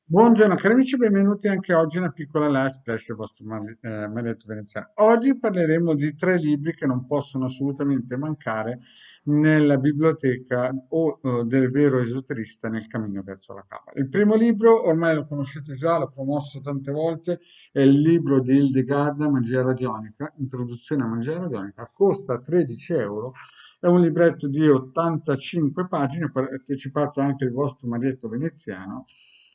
Buongiorno cari amici, benvenuti anche oggi a una piccola live splash del vostro Maledetto Veneziano. Oggi parleremo di tre libri che non possono assolutamente mancare nella biblioteca del vero esoterista nel cammino verso la Cabala. Il primo libro, ormai lo conoscete già, l'ho promosso tante volte, è il libro di Hildegarda, Magia Radionica, Introduzione a Magia Radionica, costa 13 euro. È un libretto di 85 pagine, ha partecipato anche il vostro Marietto Veneziano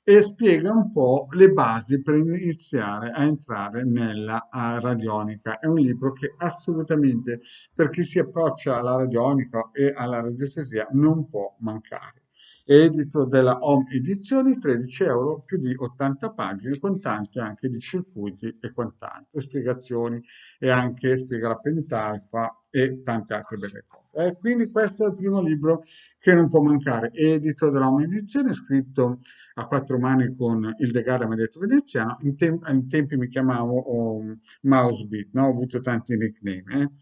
e spiega un po' le basi per iniziare a entrare nella radionica. È un libro che assolutamente per chi si approccia alla radionica e alla radiestesia non può mancare. È edito dalla Home Edizioni, 13 euro, più di 80 pagine, con tanti anche di circuiti e quant'altro, spiegazioni e anche spiega la pentalfa e tante altre belle cose. Quindi questo è il primo libro che non può mancare, edito dalla Home Edizione, scritto a quattro mani con il Degara Maledetto Veneziano. In tempi mi chiamavo Mousebeat, no? Ho avuto tanti nickname.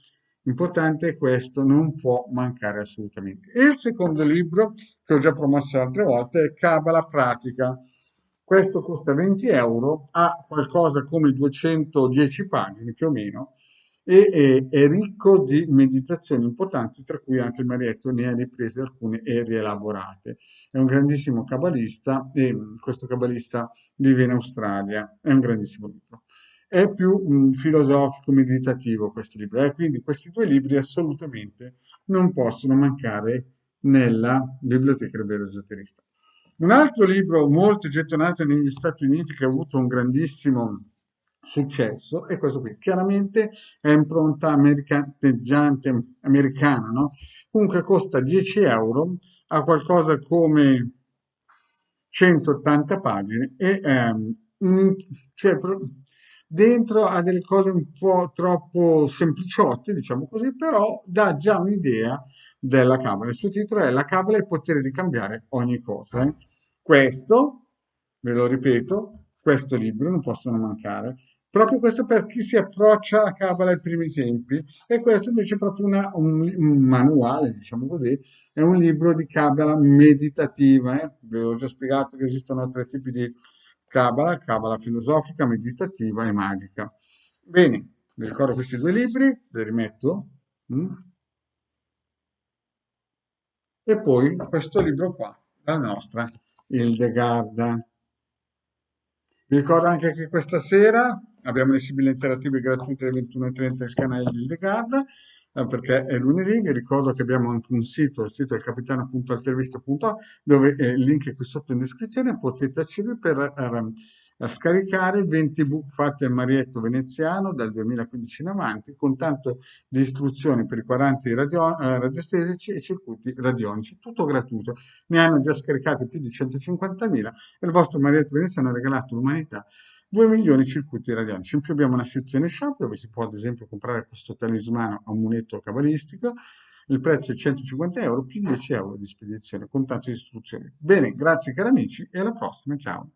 Importante è questo, non può mancare assolutamente. E il secondo libro, che ho già promosso altre volte, è Cabala Pratica. Questo costa 20 euro, ha qualcosa come 210 pagine più o meno, e è ricco di meditazioni importanti, tra cui anche il Marietto ne ha riprese alcune e rielaborate. È un grandissimo cabalista e questo cabalista vive in Australia, è un grandissimo libro. È più filosofico, meditativo questo libro, quindi questi due libri assolutamente non possono mancare nella biblioteca del vero esoterista. Un altro libro molto gettonato negli Stati Uniti che ha avuto un grandissimo successo è questo qui. Chiaramente è impronta americaneggiante americana, no? Comunque costa 10 euro, ha qualcosa come 180 pagine e mm, cioè, dentro ha delle cose un po' troppo sempliciotte, diciamo così, però dà già un'idea della Cabala. Il suo titolo è La Cabala e il potere di cambiare ogni cosa. Questo, ve lo ripeto, questo libro non possono mancare. Proprio questo per chi si approccia alla Cabala ai primi tempi, e questo invece è proprio un manuale, diciamo così, è un libro di Cabala meditativa. Vi ho già spiegato che esistono tre tipi di Cabala, Cabala filosofica, meditativa e magica. Bene, vi ricordo questi due libri, li rimetto. mm? E poi questo libro qua, la nostra Hildegarda. Vi ricordo anche che questa sera abbiamo le sigle interattive gratuite alle 21:30 del canale di Legarda, perché è lunedì. Vi ricordo che abbiamo anche un sito, il sito è capitano.altervista.it, dove il link è qui sotto in descrizione, potete accedere per scaricare 20 ebook fatti a Marietto Veneziano dal 2015 in avanti, con tanto di istruzioni per i 40 radiestesici e circuiti radionici, tutto gratuito. Ne hanno già scaricati più di 150.000 e il vostro Marietto Veneziano ha regalato all'umanità 2 milioni di circuiti radionici. In più abbiamo una sezione shop dove si può ad esempio comprare questo talismano amuleto cabalistico. Il prezzo è 150 euro più 10 euro di spedizione con tante istruzioni. Bene, grazie cari amici e alla prossima, ciao.